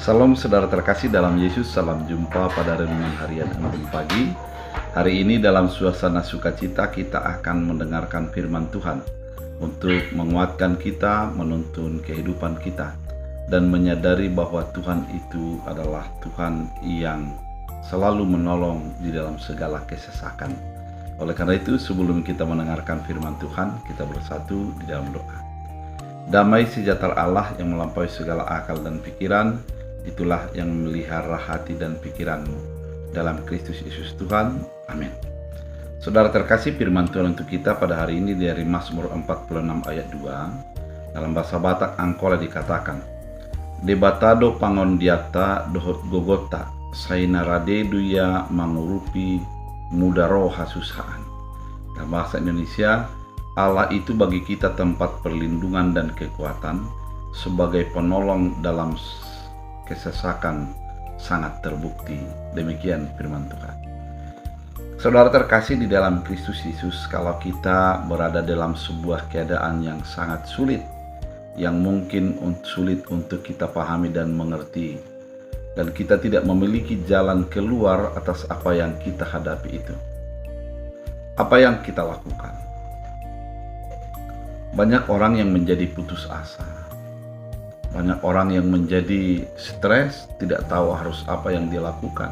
Salam saudara terkasih dalam Yesus, salam jumpa pada renungan harian Embun Pagi. Hari ini dalam suasana sukacita kita akan mendengarkan firman Tuhan untuk menguatkan kita, menuntun kehidupan kita, dan menyadari bahwa Tuhan itu adalah Tuhan yang selalu menolong di dalam segala kesesakan. Oleh karena itu, sebelum kita mendengarkan firman Tuhan, kita bersatu di dalam doa. Damai sejahtera Allah yang melampaui segala akal dan pikiran, itulah yang memelihara hati dan pikiranmu dalam Kristus Yesus Tuhan. Amin. Saudara terkasih, firman Tuhan untuk kita pada hari ini dari Mazmur 46 ayat 2. Dalam bahasa Batak Angkola dikatakan, Debatado pangondiata dohot gogota, saina radeduya mangurupi mudaro hasusahan. Dalam bahasa Indonesia, Allah itu bagi kita tempat perlindungan dan kekuatan, sebagai penolong dalam kesesakan sangat terbukti. Demikian firman Tuhan. Saudara terkasih di dalam Kristus Yesus, kalau kita berada dalam sebuah keadaan yang sangat sulit, yang mungkin sulit untuk kita pahami dan mengerti, dan kita tidak memiliki jalan keluar atas apa yang kita hadapi itu, apa yang kita lakukan? Banyak orang yang menjadi putus asa. Banyak orang yang menjadi stres, tidak tahu harus apa yang dilakukan.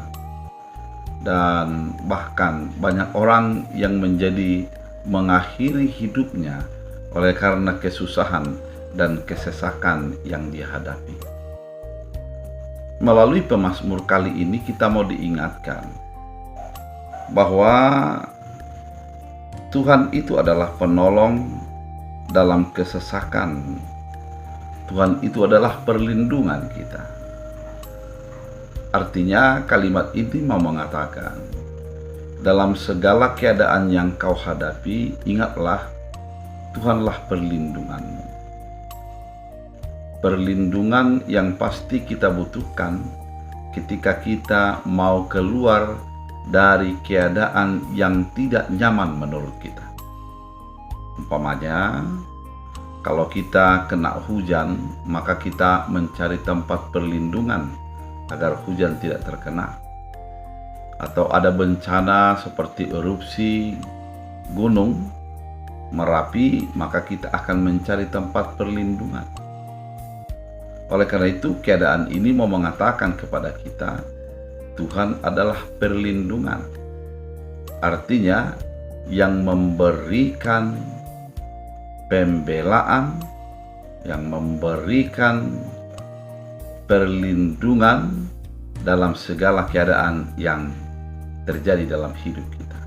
Dan bahkan banyak orang yang menjadi mengakhiri hidupnya oleh karena kesusahan dan kesesakan yang dia hadapi. Melalui pemazmur kali ini kita mau diingatkan bahwa Tuhan itu adalah penolong dalam kesesakan. Tuhan itu adalah perlindungan kita. Artinya kalimat ini mau mengatakan, dalam segala keadaan yang kau hadapi, ingatlah Tuhanlah perlindunganmu. Perlindungan yang pasti kita butuhkan ketika kita mau keluar dari keadaan yang tidak nyaman menurut kita. Umpamanya, kalau kita kena hujan, maka kita mencari tempat perlindungan agar hujan tidak terkena. Atau ada bencana seperti erupsi gunung Merapi, maka kita akan mencari tempat perlindungan. Oleh karena itu, keadaan ini mau mengatakan kepada kita, Tuhan adalah perlindungan. Artinya, yang memberikan pembelaan, yang memberikan perlindungan dalam segala keadaan yang terjadi dalam hidup kita.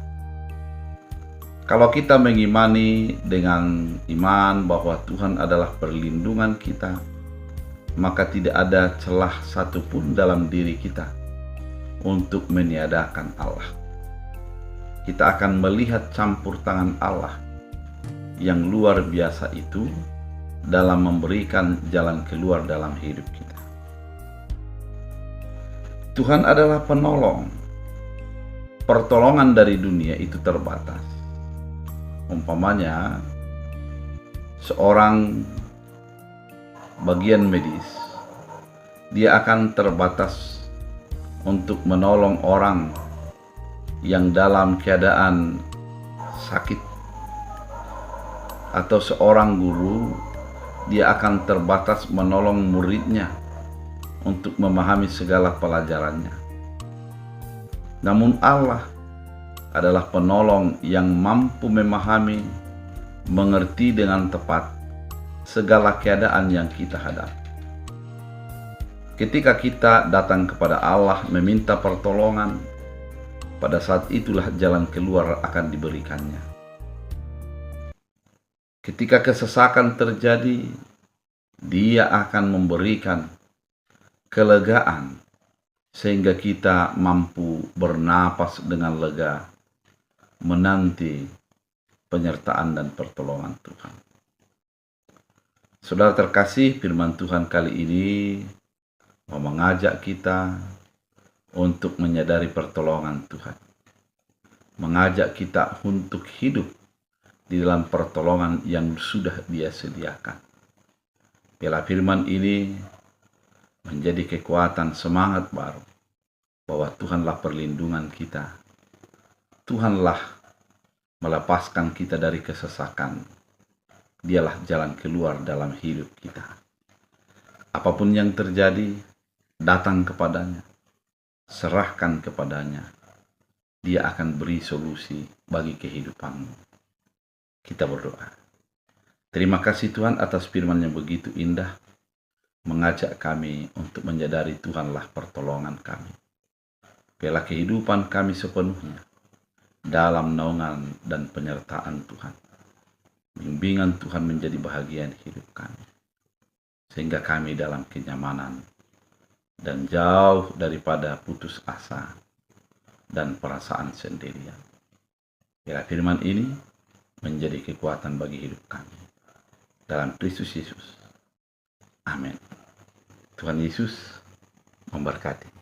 Kalau kita mengimani dengan iman bahwa Tuhan adalah perlindungan kita, maka tidak ada celah satupun dalam diri kita untuk meniadakan Allah. Kita akan melihat campur tangan Allah yang luar biasa itu dalam memberikan jalan keluar dalam hidup kita. Tuhan adalah penolong. Pertolongan dari dunia itu terbatas. Umpamanya, seorang bagian medis, dia akan terbatas untuk menolong orang yang dalam keadaan sakit. Atau seorang guru, dia akan terbatas menolong muridnya untuk memahami segala pelajarannya. Namun Allah adalah penolong yang mampu memahami, mengerti dengan tepat segala keadaan yang kita hadapi. Ketika kita datang kepada Allah meminta pertolongan, pada saat itulah jalan keluar akan diberikannya. Ketika kesesakan terjadi, Dia akan memberikan kelegaan sehingga kita mampu bernapas dengan lega, menanti penyertaan dan pertolongan Tuhan. Saudara terkasih, firman Tuhan kali ini mau mengajak kita untuk menyadari pertolongan Tuhan. Mengajak kita untuk hidup di dalam pertolongan yang sudah Dia sediakan. Biarlah firman ini menjadi kekuatan semangat baru bahwa Tuhanlah perlindungan kita. Tuhanlah melepaskan kita dari kesesakan. Dialah jalan keluar dalam hidup kita. Apapun yang terjadi, datang kepadanya, serahkan kepadanya. Dia akan beri solusi bagi kehidupanmu. Kita berdoa. Terima kasih Tuhan atas firman yang begitu indah, mengajak kami untuk menyadari Tuhanlah pertolongan kami. Biarlah kehidupan kami sepenuhnya dalam naungan dan penyertaan Tuhan. Bimbingan Tuhan menjadi bahagian hidup kami. Sehingga kami dalam kenyamanan dan jauh daripada putus asa dan perasaan sendirian. Biarlah firman ini menjadi kekuatan bagi hidup kami. Dalam Kristus Yesus. Amin. Tuhan Yesus memberkati.